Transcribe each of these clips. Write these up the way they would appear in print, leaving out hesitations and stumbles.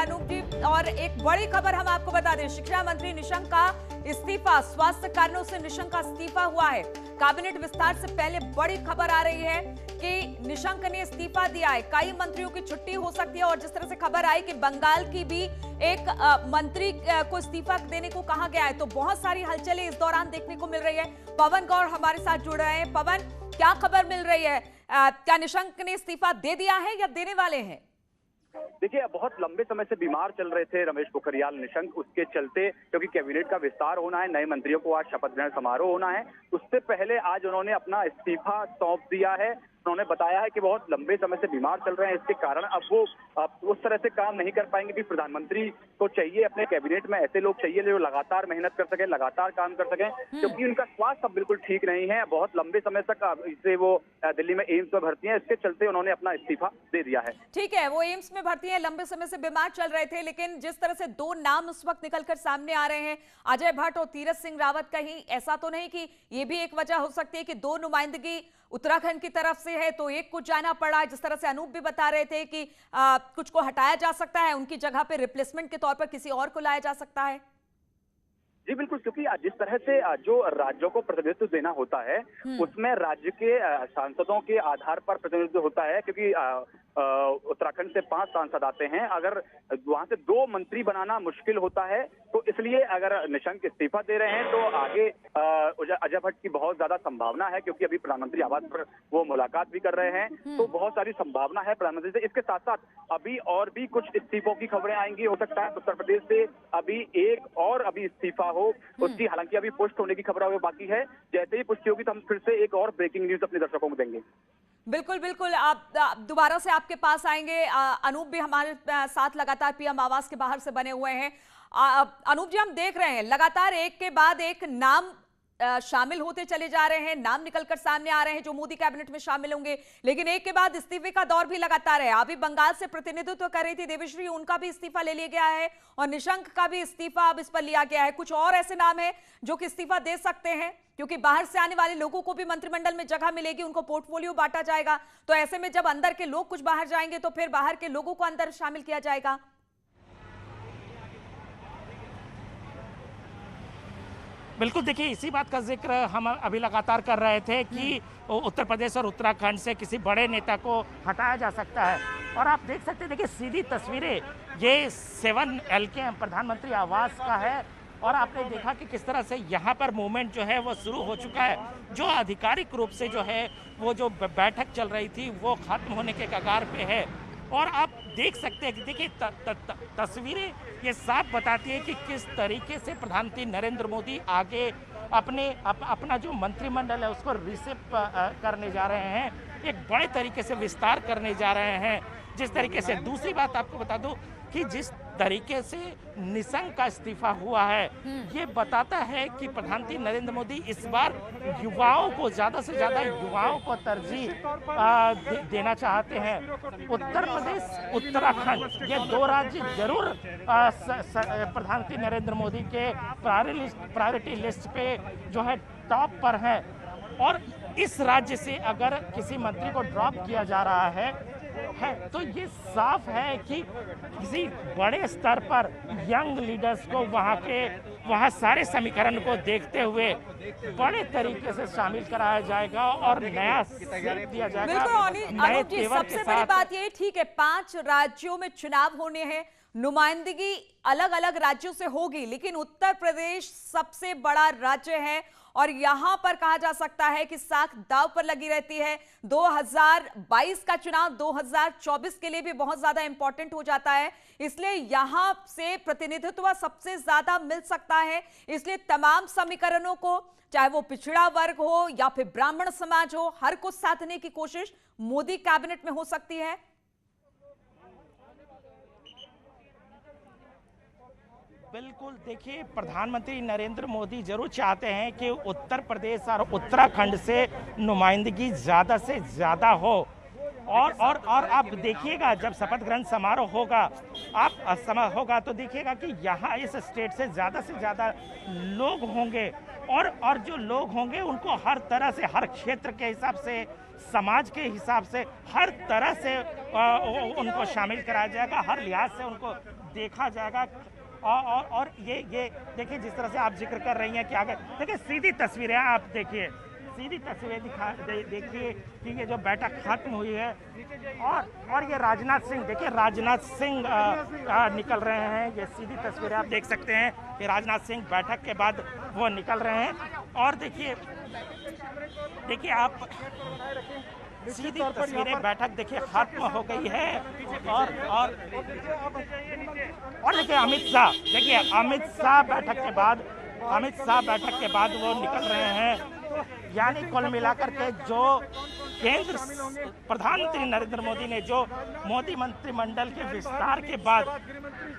अनूप जी। और एक बड़ी खबर हम आपको बता दें, शिक्षा मंत्री निशंक का इस्तीफा, स्वास्थ्य कारणों से निशंक का इस्तीफा हुआ है। कैबिनेट विस्तार से पहले बड़ी खबर आ रही है कि निशंक ने इस्तीफा दिया है। कई मंत्रियों की छुट्टी हो सकती है और जिस तरह से खबर आई कि बंगाल की भी एक मंत्री को इस्तीफा देने को कहा गया है, तो बहुत सारी हलचलें इस दौरान देखने को मिल रही है। पवन गौर हमारे साथ जुड़ रहे हैं। पवन, क्या खबर मिल रही है? क्या निशंक ने इस्तीफा दे दिया है या देने वाले हैं? देखिए, बहुत लंबे समय से बीमार चल रहे थे रमेश पोखरियाल निशंक। उसके चलते, क्योंकि कैबिनेट का विस्तार होना है, नए मंत्रियों को आज शपथ ग्रहण समारोह होना है, उससे पहले आज उन्होंने अपना इस्तीफा सौंप दिया है। उन्होंने बताया है कि बहुत लंबे समय से बीमार चल रहे हैं, इसके कारण अब वो उस तरह से काम नहीं कर पाएंगे कि प्रधानमंत्री को चाहिए अपने कैबिनेट में ऐसे लोग चाहिए जो लगातार मेहनत कर सके, लगातार काम कर सके, क्योंकि उनका स्वास्थ्य अब बिल्कुल ठीक नहीं है। बहुत लंबे समय तक इसे वो दिल्ली में एम्स में भर्ती है, इसके चलते उन्होंने अपना इस्तीफा दे दिया है। ठीक है, वो एम्स में भर्ती है, लंबे समय से बीमार चल रहे थे, लेकिन जिस तरह से दो नाम उस वक्त निकलकर सामने आ रहे हैं, अजय भट्ट और तीरथ सिंह रावत, कहीं ऐसा तो नहीं कि ये भी एक वजह हो सकती है कि दो नुमाइंदगी उत्तराखंड की तरफ से है तो एक को जाना पड़ा? जिस तरह से अनूप भी बता रहे थे कि कुछ को हटाया जा सकता है, उनकी जगह पे रिप्लेसमेंट के तौर पर किसी और को लाया जा सकता है। जी बिल्कुल, क्योंकि जिस तरह से जो राज्यों को प्रतिनिधित्व देना होता है उसमें राज्य के सांसदों के आधार पर प्रतिनिधित्व होता है, क्योंकि उत्तराखंड से 5 सांसद आते हैं। अगर वहां से 2 मंत्री बनाना मुश्किल होता है, तो इसलिए अगर निशंक इस्तीफा दे रहे हैं तो आगे अजय भट्ट की बहुत ज्यादा संभावना है, क्योंकि अभी प्रधानमंत्री आवास पर वो मुलाकात भी कर रहे हैं, तो बहुत सारी संभावना है प्रधानमंत्री से। इसके साथ साथ अभी और भी कुछ इस्तीफों की खबरें आएंगी। हो सकता है उत्तर प्रदेश से अभी एक और अभी इस्तीफा हो, उसकी हालांकि अभी पुष्ट होने की खबर बाकी है। जैसे ही पुष्टि होगी तो हम फिर से एक और ब्रेकिंग न्यूज अपने दर्शकों को देंगे। बिल्कुल बिल्कुल, आप दोबारा से आपके पास आएंगे। अनूप भी हमारे साथ लगातार पीएम आवास के बाहर से बने हुए हैं। अनूप जी, हम देख रहे हैं लगातार एक के बाद एक नाम शामिल होते चले जा रहे हैं, नाम निकलकर सामने आ रहे हैं जो मोदी कैबिनेट में शामिल होंगे, लेकिन एक के बाद इस्तीफे का दौर भी लगातार है। अभी बंगाल से प्रतिनिधित्व कर रही थी देवेश्री, उनका भी इस्तीफा ले लिया गया है और निशंक का भी इस्तीफा अब इस पर लिया गया है। कुछ और ऐसे नाम है जो कि इस्तीफा दे सकते हैं, क्योंकि बाहर से आने वाले लोगों को भी मंत्रिमंडल में जगह मिलेगी, उनको पोर्टफोलियो बांटा जाएगा, तो ऐसे में जब अंदर के लोग कुछ बाहर जाएंगे तो फिर बाहर के लोगों को अंदर शामिल किया जाएगा। बिल्कुल, देखिए इसी बात का जिक्र हम अभी लगातार कर रहे थे कि उत्तर प्रदेश और उत्तराखंड से किसी बड़े नेता को हटाया जा सकता है। और आप देख सकते हैं, देखिए सीधी तस्वीरें, ये 7L के प्रधानमंत्री आवास का है और आपने देखा कि किस तरह से यहाँ पर मूवमेंट जो है वो शुरू हो चुका है। जो आधिकारिक रूप से जो है वो जो बैठक चल रही थी वो खत्म होने के कगार पे है। और आप देख सकते हैं कि देखिए तस्वीरें ये साफ बताती है कि किस तरीके से प्रधानमंत्री नरेंद्र मोदी आगे अपना जो मंत्रिमंडल है उसको रिसेप करने जा रहे हैं, एक बड़े तरीके से विस्तार करने जा रहे हैं। जिस तरीके से, दूसरी बात आपको बता दूं कि जिस तरीके से निशंक का इस्तीफा हुआ है, ये बताता है कि प्रधानमंत्री नरेंद्र मोदी इस बार युवाओं को, ज्यादा से ज्यादा युवाओं को तरजीह देना चाहते हैं। उत्तर प्रदेश, उत्तराखंड, ये 2 राज्य जरूर प्रधानमंत्री नरेंद्र मोदी के प्रायोरिटी लिस्ट पे जो है टॉप पर है। और इस राज्य से अगर किसी मंत्री को ड्रॉप किया जा रहा है तो ये साफ है कि किसी बड़े स्तर पर यंग लीडर्स को वहाँ सारे समीकरण को देखते हुए बड़े तरीके से शामिल कराया जाएगा और नया दिया जाएगा। बिल्कुल, सबसे बड़ी बात ये, ठीक है 5 राज्यों में चुनाव होने हैं, नुमाइंदगी अलग अलग राज्यों से होगी, लेकिन उत्तर प्रदेश सबसे बड़ा राज्य है और यहां पर कहा जा सकता है कि साख दांव पर लगी रहती है। 2022 का चुनाव 2024 के लिए भी बहुत ज्यादा इंपॉर्टेंट हो जाता है, इसलिए यहां से प्रतिनिधित्व सबसे ज्यादा मिल सकता है। इसलिए तमाम समीकरणों को, चाहे वो पिछड़ा वर्ग हो या फिर ब्राह्मण समाज हो, हर कुछ साधने की कोशिश मोदी कैबिनेट में हो सकती है। बिल्कुल, देखिए प्रधानमंत्री नरेंद्र मोदी जरूर चाहते हैं कि उत्तर प्रदेश और उत्तराखंड से नुमाइंदगी ज़्यादा से ज़्यादा हो। और आप देखिएगा जब शपथ ग्रहण समारोह होगा, तो देखिएगा कि यहाँ इस स्टेट से ज़्यादा लोग होंगे और जो लोग होंगे उनको हर तरह से, हर क्षेत्र के हिसाब से समाज के हिसाब से हर तरह से उनको शामिल कराया जाएगा, हर लिहाज से उनको देखा जाएगा। और ये देखिए, जिस तरह से आप जिक्र कर रही हैं कि आगे देखिए सीधी तस्वीरें आप देखिए, सीधी तस्वीरें देखिए कि ये जो बैठक खत्म हुई है और ये राजनाथ सिंह, देखिए राजनाथ सिंह निकल रहे हैं। ये सीधी तस्वीरें आप देख सकते हैं कि राजनाथ सिंह बैठक के बाद वो निकल रहे हैं। और देखिए आप सीधी तस्वीरें, बैठक देखिए खत्म हो गई है। और देखिए अमित शाह बैठक के बाद वो निकल रहे हैं। यानी कुल मिलाकर के जो केंद्र प्रधानमंत्री नरेंद्र मोदी ने जो मोदी मंत्रिमंडल के विस्तार के बाद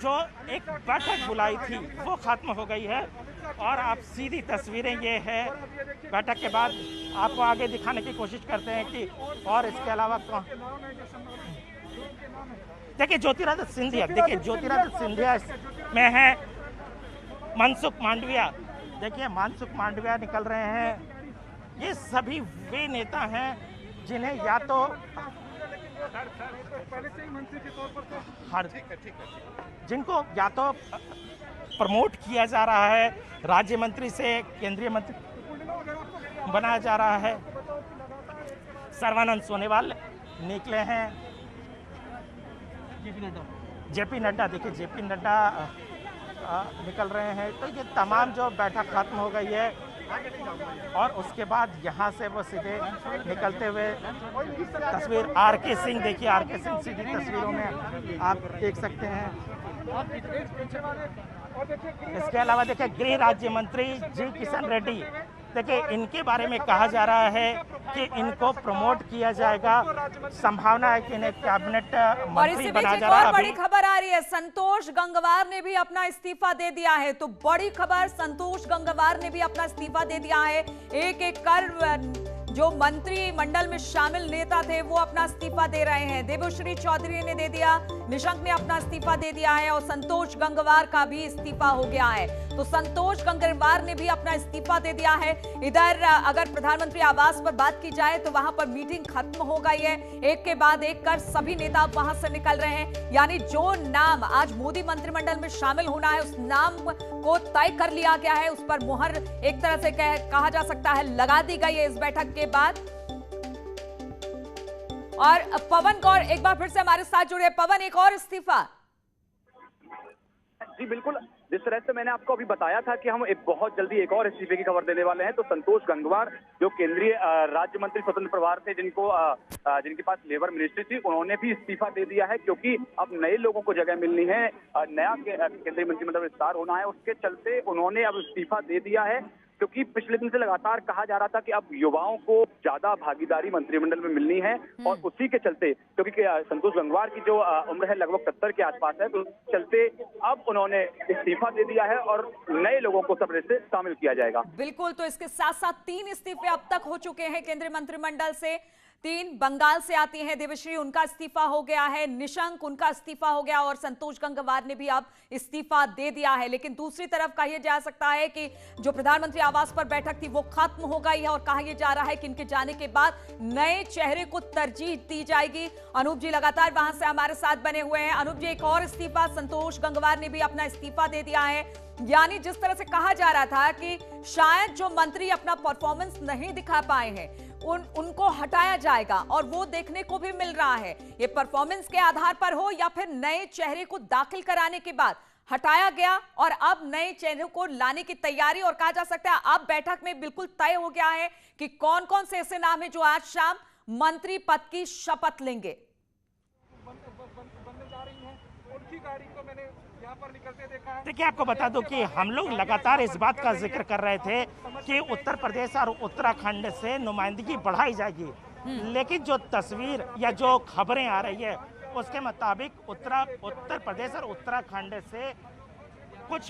जो एक बैठक बुलाई थी वो खत्म हो गई है। और आप सीधी तस्वीरें ये है बैठक के बाद, आपको आगे दिखाने की कोशिश करते हैं कि और इसके अलावा देखिए ज्योतिरादित्य सिंधिया में है मनसुख मांडविया। देखिए मनसुख मांडविया निकल रहे हैं। ये सभी वे नेता हैं जिन्हें या तो जिनको या तो प्रमोट किया जा रहा है, राज्य मंत्री से केंद्रीय मंत्री बनाया जा रहा है। सर्बानंद सोनोवाल निकले हैं, जेपी नड्डा देखिए जेपी नड्डा निकल रहे हैं। तो ये तमाम जो बैठक खत्म हो गई है और उसके बाद यहाँ से वो सीधे निकलते हुए तस्वीर आरके सिंह, देखिए आरके सिंह सीधी तस्वीरों में आप देख सकते हैं। इसके अलावा देखिए गृह राज्य मंत्री जी किशन रेड्डी, देखिए इनके बारे में कहा जा रहा है कि इनको प्रमोट किया जाएगा, संभावना है कि इन्हें कैबिनेट मंत्री बनाया जा रहा है। बड़ी खबर आ रही है, संतोष गंगवार ने भी अपना इस्तीफा दे दिया है। तो बड़ी खबर, संतोष गंगवार ने भी अपना इस्तीफा दे दिया है। एक कर जो मंत्रिमंडल में शामिल नेता थे वो अपना इस्तीफा दे रहे हैं। देवश्री चौधरी ने दे दिया, निशंक ने अपना इस्तीफा दे दिया है और संतोष गंगवार का भी इस्तीफा हो गया है। तो संतोष गंगवार ने भी अपना इस्तीफा दे दिया है। इधर अगर प्रधानमंत्री आवास पर बात की जाए तो वहां पर मीटिंग खत्म हो गई है। एक के बाद एक कर सभी नेता वहां से निकल रहे हैं। यानी जो नाम आज मोदी मंत्रिमंडल में शामिल होना है उस नाम को तय कर लिया गया है, उस पर मुहर एक तरह से कहा जा सकता है लगा दी गई है इस बैठक के बाद। और पवन गौर एक बार फिर से हमारे साथ जुड़े। पवन, एक और इस्तीफा। जी बिल्कुल, जिस तरह से मैंने आपको अभी बताया था कि हम बहुत जल्दी एक और इस्तीफे की खबर देने वाले हैं। तो संतोष गंगवार जो केंद्रीय राज्य मंत्री स्वतंत्र प्रभार थे, जिनके पास लेबर मिनिस्ट्री थी, उन्होंने भी इस्तीफा दे दिया है क्योंकि अब नए लोगों को जगह मिलनी है, नया केंद्रीय मंत्रिमंडल विस्तार होना है। उसके चलते उन्होंने अब इस्तीफा दे दिया है क्योंकि पिछले दिन से लगातार कहा जा रहा था कि अब युवाओं को ज्यादा भागीदारी मंत्रिमंडल में मिलनी है और उसी के चलते, क्योंकि संतोष गंगवार की जो उम्र है लगभग 70 के आसपास है, तो चलते अब उन्होंने इस्तीफा दे दिया है और नए लोगों को सब से शामिल किया जाएगा। बिल्कुल, तो इसके साथ साथ 3 इस्तीफे अब तक हो चुके हैं केंद्रीय मंत्रिमंडल से। 3 बंगाल से आती हैं देवश्री, उनका इस्तीफा हो गया है, निशंक उनका इस्तीफा हो गया और संतोष गंगवार ने भी अब इस्तीफा दे दिया है। लेकिन दूसरी तरफ कहा जा सकता है कि जो प्रधानमंत्री आवास पर बैठक थी वो खत्म हो गई है और कहा यह जा रहा है कि इनके जाने के बाद नए चेहरे को तरजीह दी जाएगी। अनूप जी लगातार वहां से हमारे साथ बने हुए हैं। अनूप जी, एक और इस्तीफा, संतोष गंगवार ने भी अपना इस्तीफा दे दिया है। यानी जिस तरह से कहा जा रहा था कि शायद जो मंत्री अपना परफॉर्मेंस नहीं दिखा पाए हैं उनको हटाया जाएगा और वो देखने को भी मिल रहा है। ये परफॉर्मेंस के आधार पर हो या फिर नए चेहरे को दाखिल कराने के बाद हटाया गया और अब नए चेहरे को लाने की तैयारी, और कहा जा सकता है अब बैठक में बिल्कुल तय हो गया है कि कौन कौन से ऐसे नाम है जो आज शाम मंत्री पद की शपथ लेंगे। देखिए, आपको बता दूं कि हम लोग लगातार इस बात का जिक्र कर रहे थे कि उत्तर प्रदेश और उत्तराखंड से नुमाइंदगी बढ़ाई जाएगी, लेकिन जो तस्वीर या जो खबरें आ रही है उसके मुताबिक उत्तर प्रदेश और उत्तराखंड से